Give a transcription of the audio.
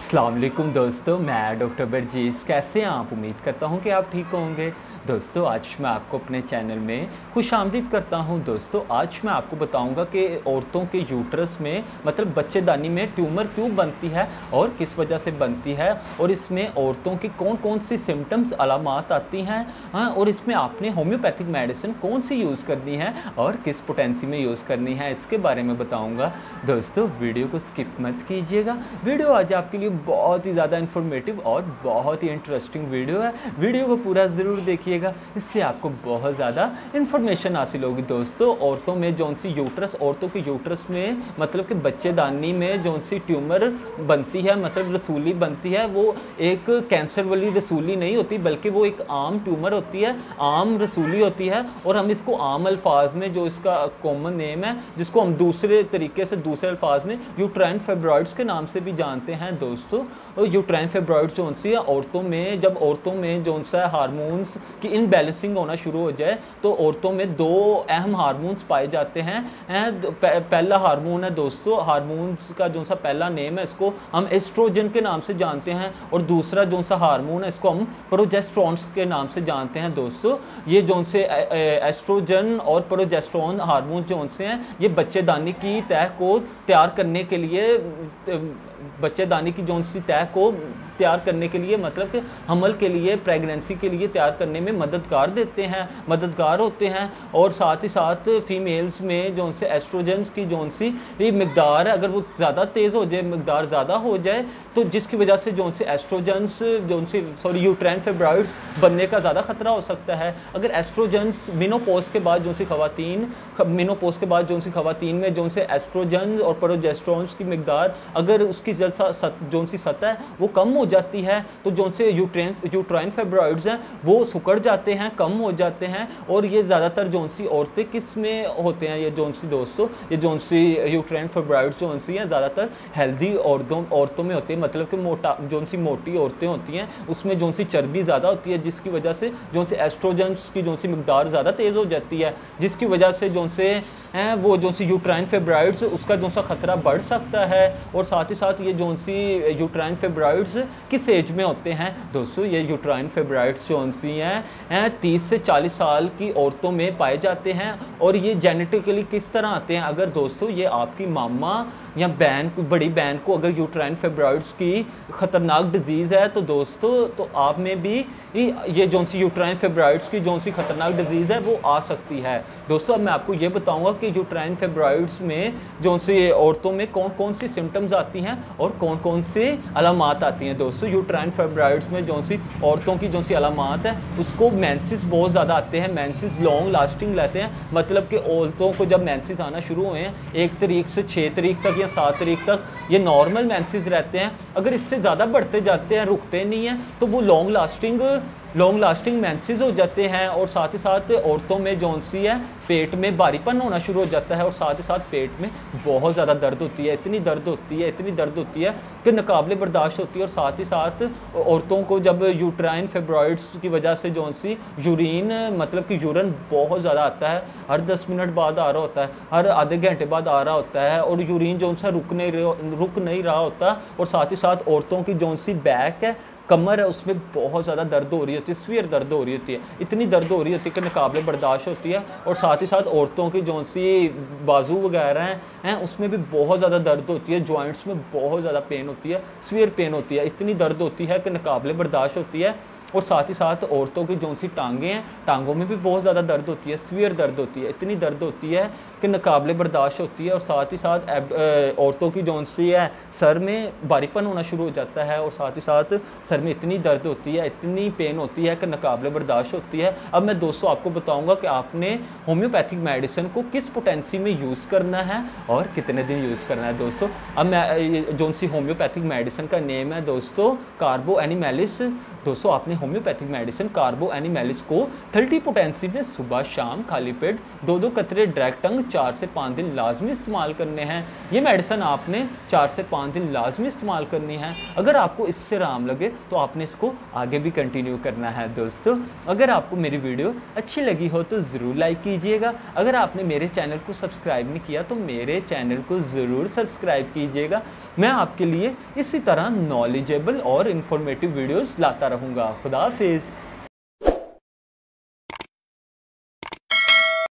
अस्सलाम वालेकुम दोस्तों, मैं डॉक्टर बरजीज़। कैसे हैं आप? उम्मीद करता हूं कि आप ठीक होंगे। दोस्तों, आज मैं आपको अपने चैनल में खुशामदीद करता हूं। दोस्तों, आज मैं आपको बताऊंगा कि औरतों के यूट्रस में मतलब बच्चेदानी में ट्यूमर क्यों बनती है और किस वजह से बनती है, और इसमें औरतों की कौन कौन सी सिम्टम्स अलामात आती हैं। हाँ, और इसमें आपने होम्योपैथिक मेडिसिन कौन सी यूज़ करनी है और किस पोटेंसी में यूज़ करनी है, इसके बारे में बताऊँगा। दोस्तों, वीडियो को स्किप मत कीजिएगा। वीडियो आज आपके लिए बहुत ही ज़्यादा इन्फॉर्मेटिव और बहुत ही इंटरेस्टिंग वीडियो है। वीडियो को पूरा ज़रूर देखिएगा, इससे आपको बहुत ज़्यादा इन्फॉर्मेशन हासिल होगी। दोस्तों, औरतों में जौन सी यूट्रस औरतों के यूट्रस में मतलब कि बच्चेदानी में जौन सी ट्यूमर बनती है, मतलब रसूली बनती है, वो एक कैंसर वाली रसूली नहीं होती, बल्कि वो एक आम ट्यूमर होती है, आम रसूली होती है। और हम इसको आम अल्फाज में, जो इसका कॉमन नेम है, जिसको हम दूसरे तरीके से दूसरे अल्फाज में यूट्राइन फाइब्रॉइड्स के नाम से भी जानते हैं। दोस्तों, यूट्राइन फाइब्रॉइड्स जो सी है औरतों में, जब औरतों में जो सा हार्मोन्स की इनबैलेंसिंग होना शुरू हो जाए तो औरतों में दो अहम हार्मोन्स पाए जाते हैं। पहला हार्मोन है दोस्तों, हार्मोन्स का जो सा पहला नेम है, इसको हम एस्ट्रोजन के नाम से जानते हैं, और दूसरा जो सा हार्मोन है इसको हम प्रोजेस्टेरोन्स के नाम से जानते हैं। दोस्तों, ये जो से एस्ट्रोजन और प्रोजेस्टेरोन हार्मोन जो से हैं, ये बच्चेदानी की तह को तैयार करने के लिए, बच्चेदानी की जो सी तह को तैयार करने के लिए, मतलब कि हमल के लिए, प्रेगनेंसी के लिए तैयार करने में मददगार होते हैं। और साथ ही साथ फीमेल्स में जो से एस्ट्रोजन्स की जो सी मिकदार है, अगर वो ज़्यादा तेज़ हो जाए, मिकदार ज़्यादा हो जाए, तो जिसकी वजह से जो से एस्ट्रोजन्स यूट्राइन फाइब्रॉइड्स बनने का ज़्यादा खतरा हो सकता है। अगर एस्ट्रोजन्स मेनोपॉज के बाद जो सी खवातीन में जो से एस्ट्रोजन और प्रोजेस्टेरोन्स की मिकदार, अगर उसकी जो सी सतह है वो कम हो जाती है, तो जो से यूट्राइन फाइब्रॉइड्स हैं वो सुकड़ जाते हैं, कम हो जाते हैं। और ये ज़्यादातर जो सी औरतें किस में होते हैं, ये जो सी दोस्तों, ये जो सी यूट्राइन फाइब्रॉइड्स जो सी हैं ज़्यादातर हेल्दी औरतों में होती है, मतलब कि जो सी मोटी औरतें होती हैं उसमें जो सी चर्बी ज़्यादा होती है, जिसकी वजह से जो सी एस्ट्रोजन्स की जो सी मिकदार ज़्यादा तेज़ हो जाती है, जिसकी वजह से जो से वो जो सी यूट्राइन फाइब्रॉइड्स उसका जो सा खतरा बढ़ सकता है। और साथ ही साथ ये जो सी यूट्राइन फाइब्रॉइड्स किस एज में होते हैं दोस्तों, ये यूट्राइन फाइब्रॉइड्स जो सी हैं 30 से 40 साल की औरतों में पाए जाते हैं। और ये जेनेटिकली किस तरह आते हैं, अगर दोस्तों ये आपकी मामा या बड़ी बहन को अगर यूट्राइन फाइब्रॉइड्स की ख़तरनाक डिजीज़ है, तो दोस्तों तो आप में भी ये जो सी यूट्राइन फाइब्रॉइड्स की जो सी ख़तरनाक डिजीज़ है वो आ सकती है। दोस्तों, अब मैं आपको ये बताऊंगा कि यूट्राइन फाइब्रॉइड्स में जो सी औरतों में कौन कौन सी सिम्टम्स आती हैं और कौन कौन से अलामात आती हैं। दोस्तों, यूट्राइन फाइब्रॉइड्स में जो सी औरतों की जो सी अलामात है, उसको मेंसेस बहुत ज़्यादा आते हैं, मेंसेस लॉन्ग लास्टिंग रहते हैं, मतलब कि औरतों को जब मेंसेस आना शुरू हुए हैं 1 तारीख से 6 तारीख तक या 7 तारीख तक ये नॉर्मल मेंसेस रहते हैं। अगर इससे ज़्यादा बढ़ते जाते हैं, रुकते नहीं हैं, तो वो लॉन्ग लास्टिंग मेंसेस हो जाते हैं। और साथ ही साथ औरतों में जो सी है पेट में भारीपन होना शुरू हो जाता है, और साथ ही साथ पेट में बहुत ज़्यादा दर्द होती है, इतनी दर्द होती है कि नाकाबिले बर्दाश्त होती है। और साथ ही साथ औरतों को जब यूट्राइन फाइब्रॉइड्स की वजह से जो सी यूरिन, मतलब कि यूरिन बहुत ज़्यादा आता है, हर 10 मिनट बाद आ रहा होता है, हर आधे घंटे बाद आ रहा होता है, और यूरिन जो सा रुक नहीं रहा होता। और साथ ही साथ औरतों की जो सी बैक है, कमर है, उसमें बहुत ज़्यादा दर्द हो रही होती है, सीवियर दर्द हो रही होती है, इतनी दर्द हो रही होती है कि नाकाबिले बर्दाश्त होती है। और साथ ही साथ औरतों की जो सी बाजू वगैरह हैं उसमें भी बहुत ज़्यादा दर्द होती है, जॉइंट्स में बहुत ज़्यादा पेन होती है, सीवियर पेन होती है, इतनी दर्द होती है कि नाकाबिले बर्दाश्त होती है। और साथ ही साथ औरतों की जो सी टांगें हैं, टांगों में भी बहुत ज़्यादा दर्द होती है, सीवियर दर्द होती है, इतनी दर्द होती है कि नाकाबिले बर्दाश्त होती है। और साथ ही साथ औरतों की जो सी है सर में भारीपन होना शुरू हो जाता है, और साथ ही साथ सर में इतनी दर्द होती है, इतनी पेन होती है कि नाकाबिले बर्दाश्त होती है। अब मैं दोस्तों आपको बताऊंगा कि आपने होम्योपैथिक मेडिसिन को किस पोटेंसी में यूज़ करना है और कितने दिन यूज़ करना है। दोस्तों, अब मैं जो सी होम्योपैथिक मेडिसिन का नेम है दोस्तों कार्बो एनिमेलिस। दोस्तों, आपने होम्योपैथिक मेडिसिन कार्बो एनिमेलिस को 30 पोटेंसी में सुबह शाम खाली पेट 2-2 कतरे डायरेक्ट टंग 4 से 5 दिन लाजमी इस्तेमाल करने हैं। ये मेडिसिन आपने 4 से 5 दिन लाजमी इस्तेमाल करनी है। अगर आपको इससे आराम लगे तो आपने इसको आगे भी कंटिन्यू करना है। दोस्तों, अगर आपको मेरी वीडियो अच्छी लगी हो तो ज़रूर लाइक कीजिएगा। अगर आपने मेरे चैनल को सब्सक्राइब नहीं किया तो मेरे चैनल को ज़रूर सब्सक्राइब कीजिएगा। मैं आपके लिए इसी तरह नॉलेजेबल और इन्फॉर्मेटिव वीडियोस लाता रहूँगा। खुदा हाफिज़।